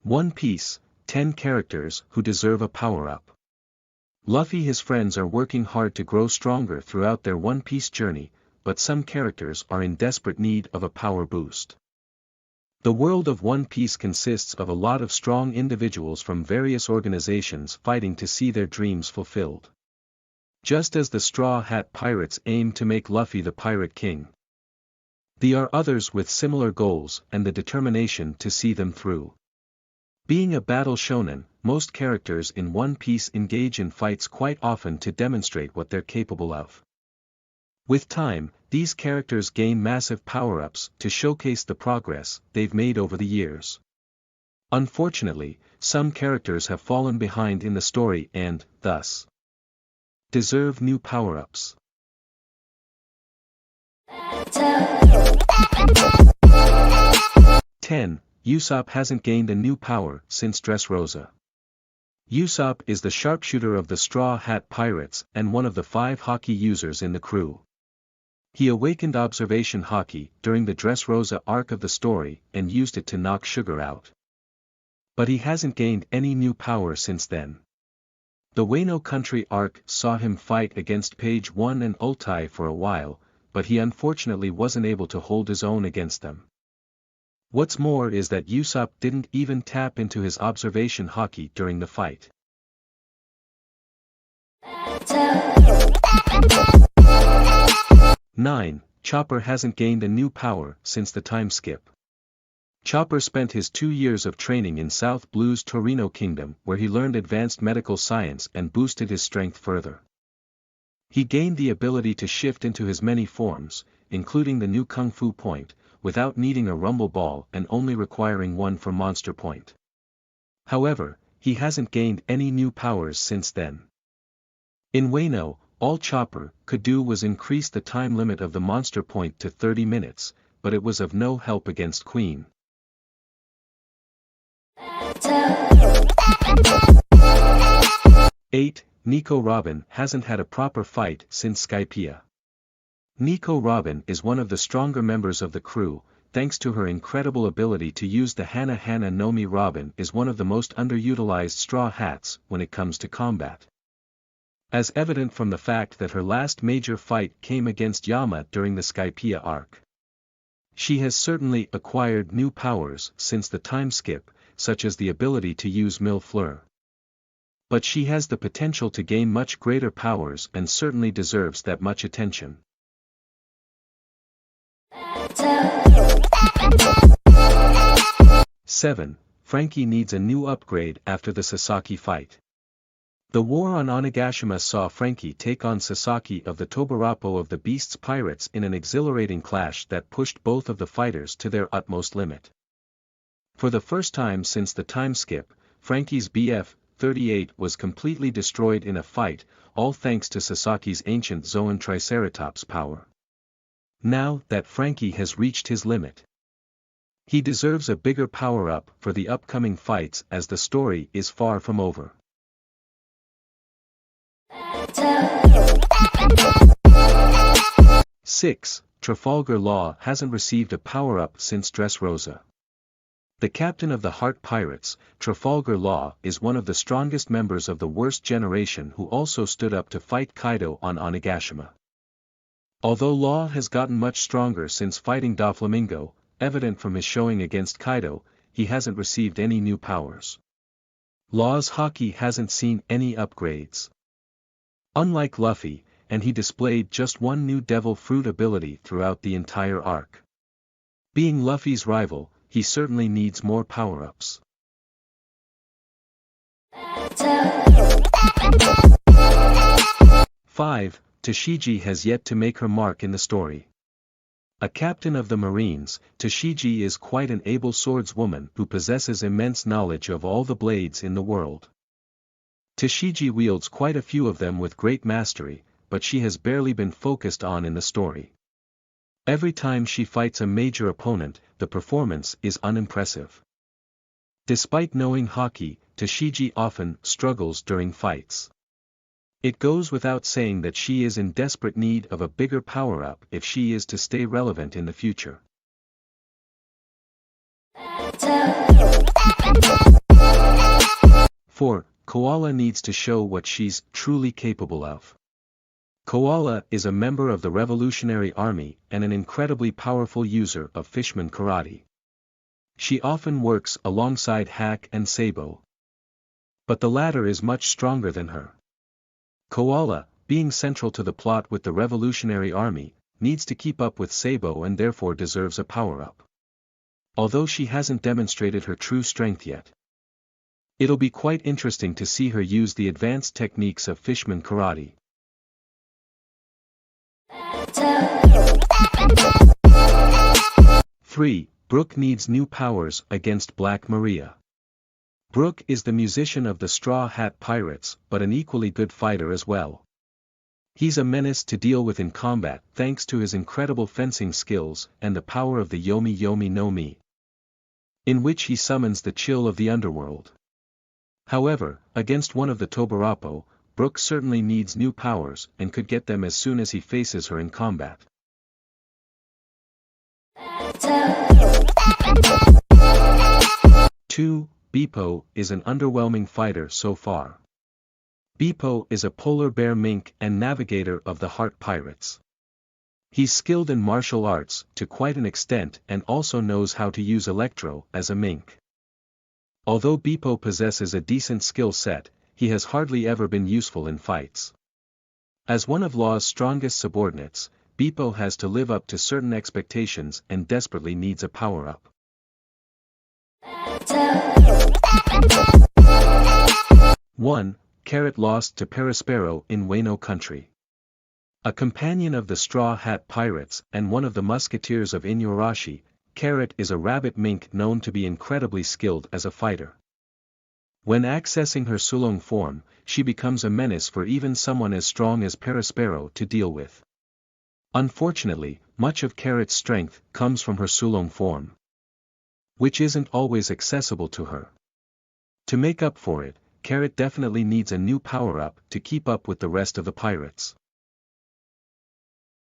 One Piece, 10 characters who deserve a power-up. Luffy and his friends are working hard to grow stronger throughout their One Piece journey, but some characters are in desperate need of a power boost. The world of One Piece consists of a lot of strong individuals from various organizations fighting to see their dreams fulfilled. Just as the Straw Hat Pirates aim to make Luffy the Pirate King, there are others with similar goals and the determination to see them through. Being a battle shonen, most characters in One Piece engage in fights quite often to demonstrate what they're capable of. With time, these characters gain massive power-ups to showcase the progress they've made over the years. Unfortunately, some characters have fallen behind in the story and, thus, deserve new power-ups. 10. Usopp hasn't gained a new power since Dressrosa. Usopp is the sharpshooter of the Straw Hat Pirates and one of the 5 Haki users in the crew. He awakened observation Haki during the Dressrosa arc of the story and used it to knock Sugar out. But he hasn't gained any new power since then. The Wano Country arc saw him fight against Page 1 and Ultai for a while, but he unfortunately wasn't able to hold his own against them. What's more is that Usopp didn't even tap into his observation Haki during the fight. 9. Chopper hasn't gained a new power since the time skip. Chopper spent his 2 years of training in South Blue's Torino Kingdom where he learned advanced medical science and boosted his strength further. He gained the ability to shift into his many forms, including the new Kung Fu Point, without needing a Rumble Ball and only requiring one for Monster Point. However, he hasn't gained any new powers since then. In Wano, all Chopper could do was increase the time limit of the Monster Point to 30 minutes, but it was of no help against Queen. 8. Nico Robin hasn't had a proper fight since Skypiea. Nico Robin is one of the stronger members of the crew, thanks to her incredible ability to use the Hana Hana no Mi. Robin is one of the most underutilized Straw Hats when it comes to combat. As evident from the fact that her last major fight came against Yama during the Skypiea arc. She has certainly acquired new powers since the time skip, such as the ability to use Mille Fleur. But she has the potential to gain much greater powers and certainly deserves that much attention. 7. Franky needs a new upgrade after the Sasaki fight. The war on Onigashima saw Franky take on Sasaki of the Tobirapo of the Beasts Pirates in an exhilarating clash that pushed both of the fighters to their utmost limit. For the first time since the time skip, Franky's BF-38 was completely destroyed in a fight, all thanks to Sasaki's ancient Zoan Triceratops power. Now that Franky has reached his limit, he deserves a bigger power-up for the upcoming fights as the story is far from over. 6. Trafalgar Law hasn't received a power-up since Dressrosa. The captain of the Heart Pirates, Trafalgar Law is one of the strongest members of the worst generation who also stood up to fight Kaido on Onigashima. Although Law has gotten much stronger since fighting Doflamingo, evident from his showing against Kaido, he hasn't received any new powers. Law's Haki hasn't seen any upgrades. Unlike Luffy, and he displayed just one new Devil Fruit ability throughout the entire arc. Being Luffy's rival, he certainly needs more power-ups. 5. Tashigi has yet to make her mark in the story. A captain of the Marines, Tashigi is quite an able swordswoman who possesses immense knowledge of all the blades in the world. Tashigi wields quite a few of them with great mastery, but she has barely been focused on in the story. Every time she fights a major opponent, the performance is unimpressive. Despite knowing Haki, Tashigi often struggles during fights. It goes without saying that she is in desperate need of a bigger power-up if she is to stay relevant in the future. 4. Koala needs to show what she's truly capable of. Koala is a member of the Revolutionary Army and an incredibly powerful user of Fishman karate. She often works alongside Hack and Sabo. But the latter is much stronger than her. Koala, being central to the plot with the Revolutionary Army, needs to keep up with Sabo and therefore deserves a power-up. Although she hasn't demonstrated her true strength yet. It'll be quite interesting to see her use the advanced techniques of Fishman karate. 3. Brook needs new powers against Black Maria. Brook is the musician of the Straw Hat Pirates but an equally good fighter as well. He's a menace to deal with in combat thanks to his incredible fencing skills and the power of the Yomi Yomi no Mi, in which he summons the chill of the underworld. However, against one of the Tobarapo, Brook certainly needs new powers and could get them as soon as he faces her in combat. 2. Bepo is an underwhelming fighter so far. Bepo is a polar bear mink and navigator of the Heart Pirates. He's skilled in martial arts to quite an extent and also knows how to use Electro as a mink. Although Bepo possesses a decent skill set, he has hardly ever been useful in fights. As one of Law's strongest subordinates, Bepo has to live up to certain expectations and desperately needs a power-up. 1. Carrot lost to Perospero in Wano Country. A companion of the Straw Hat Pirates and one of the musketeers of Inuarashi, Carrot is a rabbit mink known to be incredibly skilled as a fighter. When accessing her Sulong form, she becomes a menace for even someone as strong as Perospero to deal with. Unfortunately, much of Carrot's strength comes from her Sulong form, which isn't always accessible to her. To make up for it, Carrot definitely needs a new power-up to keep up with the rest of the pirates.